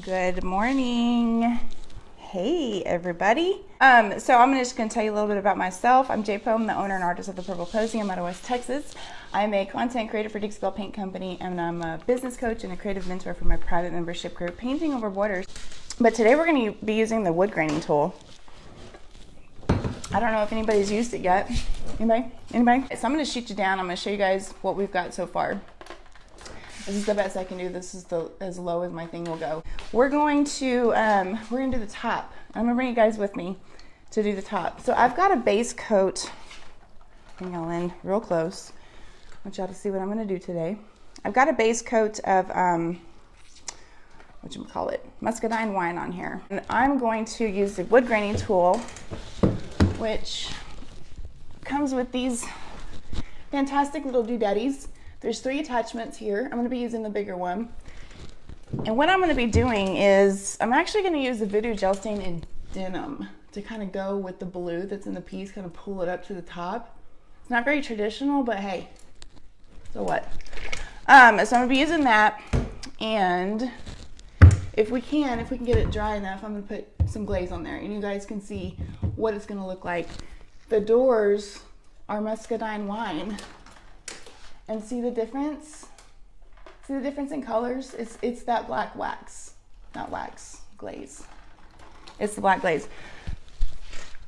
Good morning. Hey everybody. So I'm just going to tell you a little bit about myself. I'm J-Po. I'm the owner and artist of the Purple Cozy. I'm out of West Texas. I'm a content creator for Dixie Belle Paint Company, and I'm a business coach and a creative mentor for my private membership group, Painting Over Borders. But today we're going to be using the wood graining tool. I don't know if anybody's used it yet. Anybody? So I'm going to shoot you down. I'm going to show you guys what we've got so far. This is the best I can do. This is as low as my thing will go. We're going to do the top. I'm gonna bring you guys with me to do the top. So I've got a base coat. Bring y'all in real close. I want y'all to see what I'm gonna do today. I've got a base coat of muscadine wine on here, and I'm going to use the wood graining tool, which comes with these fantastic little doodaddies. There's 3 attachments here. I'm going to be using the bigger one. And what I'm going to be doing is I'm actually going to use the Voodoo Gel Stain in denim to kind of go with the blue that's in the piece, kind of pull it up to the top. It's not very traditional, but hey, so what? So I'm going to be using that, and if we can get it dry enough, I'm going to put some glaze on there, and you guys can see what it's going to look like. The doors are muscadine wine. And see the difference? See the difference in colors? It's that black wax, not wax, glaze. It's the black glaze.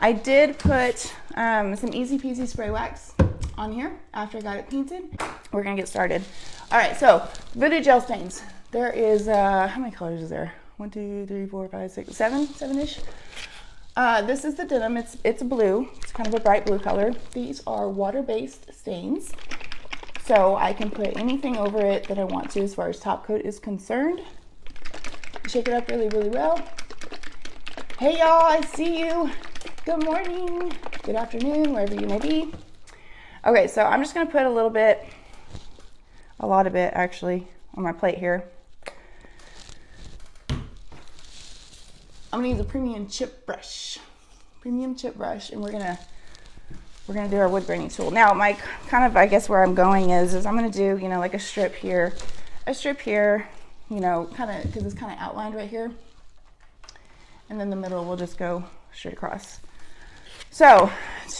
I did put some easy peasy spray wax on here after I got it painted. We're gonna get started. All right, so Voodoo Gel Stains. There is, how many colors is there? 1, 2, 3, 4, 5, 6, 7, 7-ish. This is the denim, it's blue. It's kind of a bright blue color. These are water-based stains. So I can put anything over it that I want to as far as top coat is concerned. Shake it up really, really well. Hey y'all, I see you. Good morning, good afternoon, wherever you may be. Okay, so I'm just gonna put a lot of it actually, on my plate here. I'm gonna use a premium chip brush, and we're gonna do our wood graining tool. Now, my kind of, I guess where I'm going is I'm gonna do, like a strip here, kind of, because it's kind of outlined right here. And then the middle will just go straight across. So,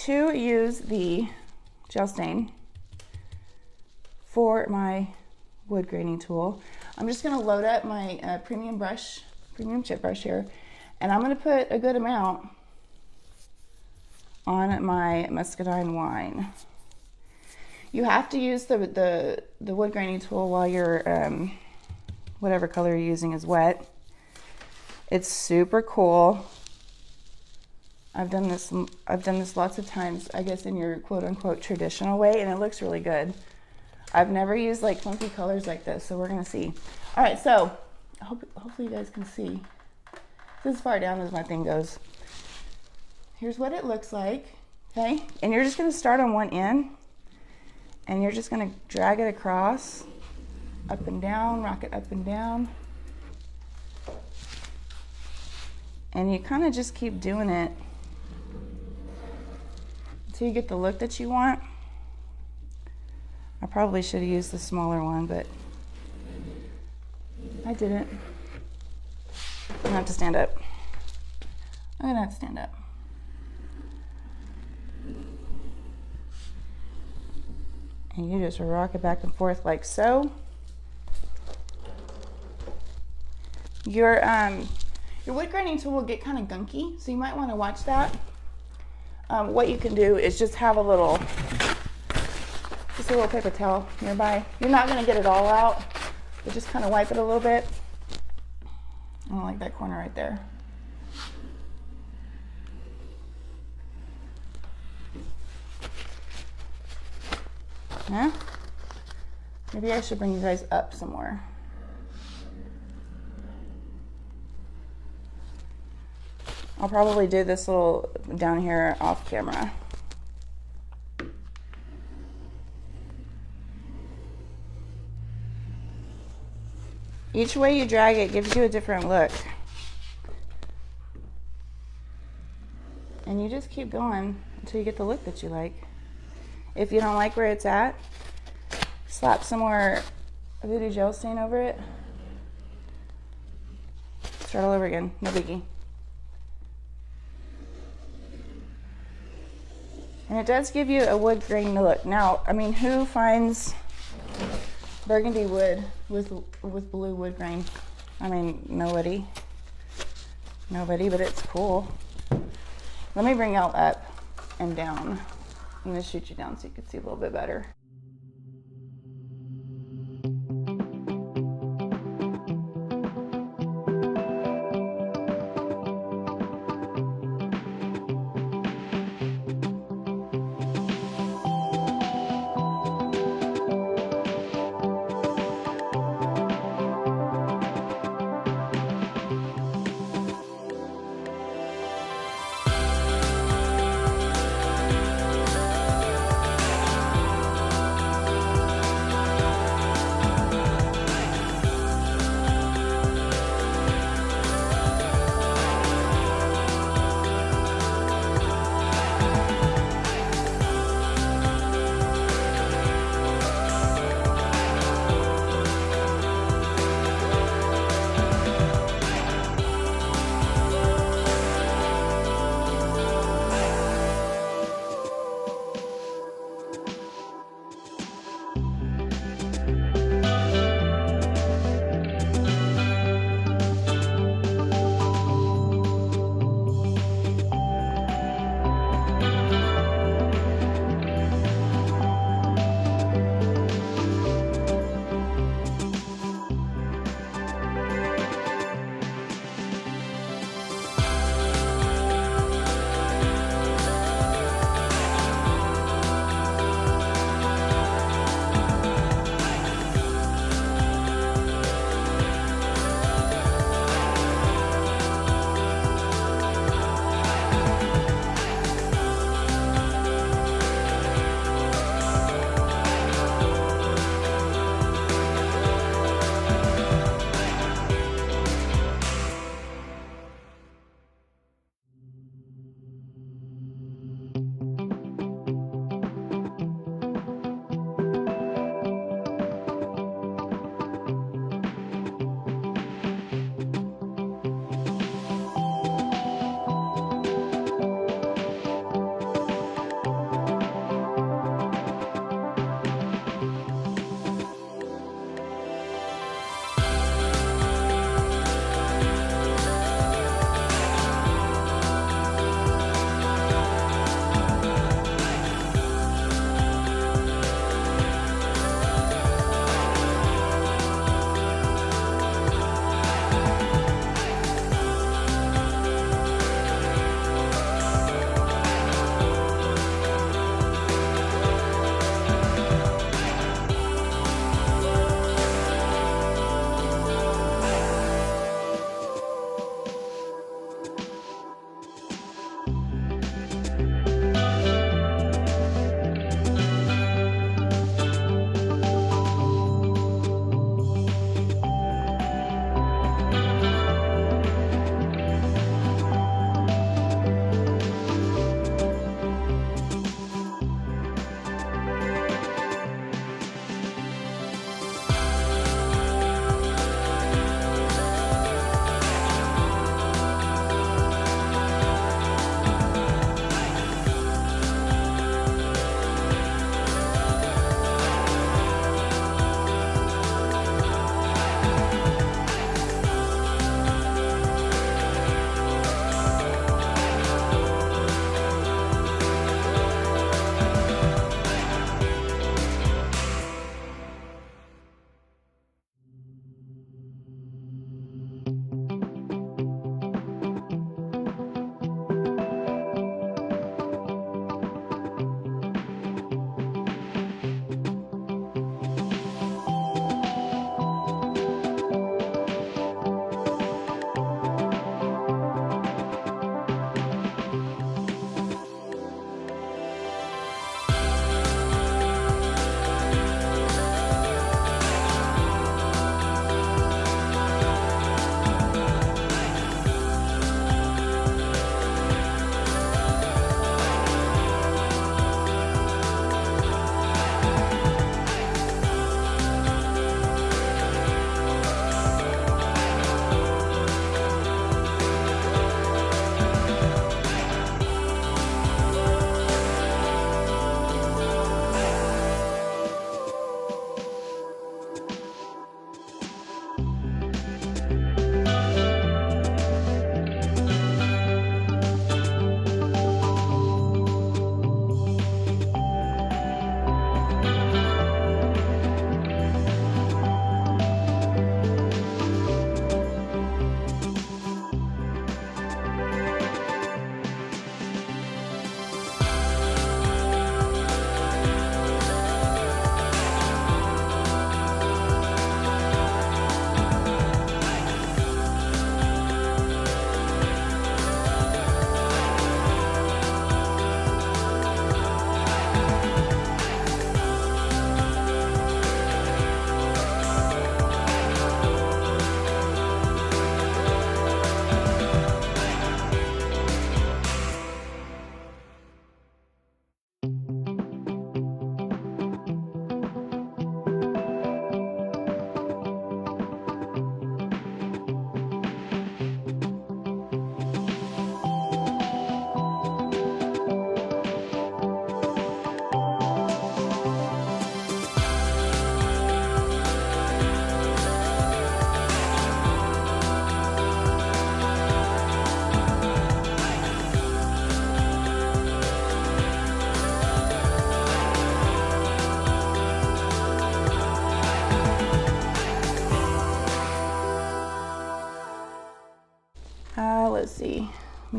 to use the gel stain for my wood graining tool, I'm just gonna load up my premium chip brush here, and I'm gonna put a good amount on my muscadine wine. You have to use the wood graining tool while your whatever color you're using is wet. It's super cool. I've done this lots of times, I guess, in your quote-unquote traditional way, and it looks really good. I've never used like funky colors like this, so we're gonna see. All right, so hopefully you guys can see. This is as far down as my thing goes. Here's what it looks like, okay? And you're just gonna start on one end, and you're just gonna drag it across, up and down, rock it up and down. And you kind of just keep doing it until you get the look that you want. I probably should have used the smaller one, but I didn't. I'm gonna have to stand up. And you just rock it back and forth like so. Your wood graining tool will get kind of gunky, so you might want to watch that. What you can do is just have a little paper towel nearby. You're not going to get it all out, but just kind of wipe it a little bit. I don't like that corner right there. Yeah? Maybe I should bring you guys up some more. I'll probably do this little down here off camera. Each way you drag it gives you a different look. And you just keep going until you get the look that you like. If you don't like where it's at, slap some more Voodoo Gel Stain over it. Start all over again, no biggie. And it does give you a wood grain look. Now, I mean, who finds burgundy wood with blue wood grain? I mean, nobody. Nobody, but it's cool. Let me bring y'all up and down. I'm gonna shoot you down so you can see a little bit better.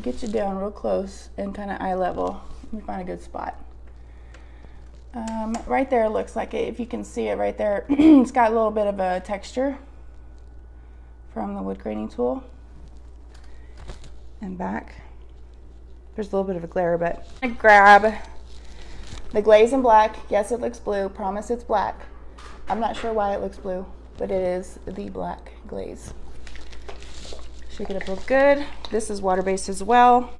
get you down real close and kind of eye level. Let me find a good spot. Right there looks like it, if you can see it right there, it's got a little bit of a texture from the wood graining tool. And back. There's a little bit of a glare, but I'm gonna grab the Glaze in black. Yes, it looks blue. Promise it's black. I'm not sure why it looks blue, but it is the black Glaze. Shake it up real good. This is water-based as well.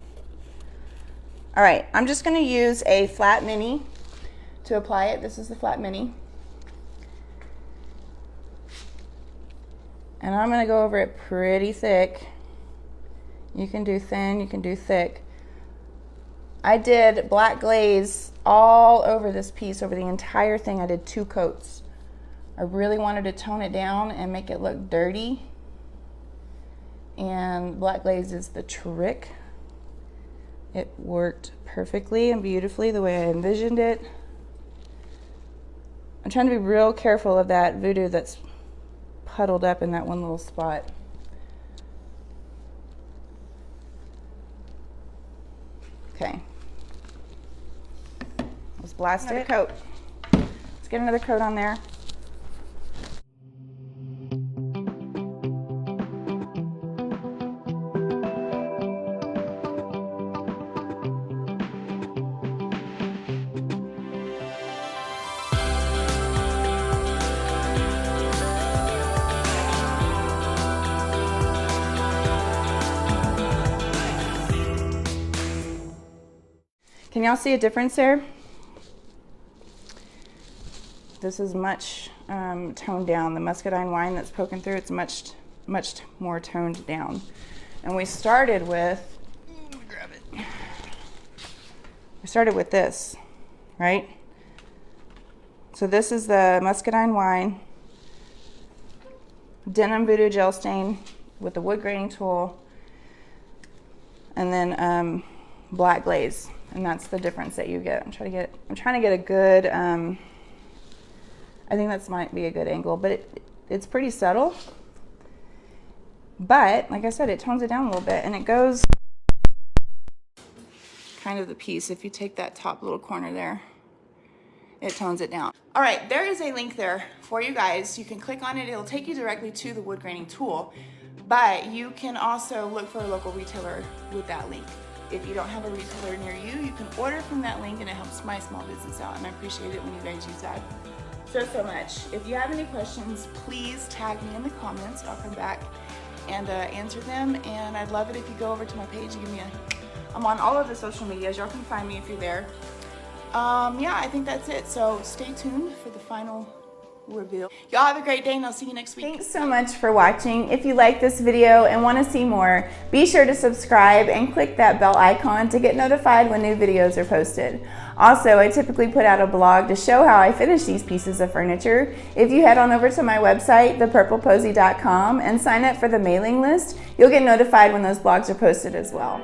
All right, I'm just gonna use a flat mini to apply it. This is the flat mini. And I'm gonna go over it pretty thick. You can do thin, you can do thick. I did black glaze all over this piece, over the entire thing. I did 2 coats. I really wanted to tone it down and make it look dirty. And black glaze is the trick. It worked perfectly and beautifully the way I envisioned it. I'm trying to be real careful of that voodoo that's puddled up in that one little spot. Okay. Let's blast it. Coat. Let's get another coat on there. Can y'all see a difference there? This is much toned down. The muscadine wine that's poking through, it's much more toned down. And we started with, let me grab it. We started with this, right? So this is the muscadine wine, denim voodoo gel stain with the wood graining tool, and then black glaze. And that's the difference that you get. I'm trying to get a good, I think that might be a good angle, but it's pretty subtle. But like I said, it tones it down a little bit, and it goes kind of the piece. If you take that top little corner there, it tones it down. All right, there is a link there for you guys. You can click on it. It'll take you directly to the wood graining tool, but you can also look for a local retailer with that link. If you don't have a retailer near you, you can order from that link, and it helps my small business out, and I appreciate it when you guys use that so much. If you have any questions, please tag me in the comments. I'll come back and answer them, and I'd love it if you go over to my page and give me I'm on all of the social medias. Y'all can find me if you're there. Yeah, I think that's it. So stay tuned for the final reveal. Y'all have a great day, and I'll see you next week. Thanks so much for watching. If you like this video and want to see more, be sure to subscribe and click that bell icon to get notified when new videos are posted. Also, I typically put out a blog to show how I finish these pieces of furniture. If you head on over to my website, thepurpleposy.com, and sign up for the mailing list, you'll get notified when those blogs are posted as well.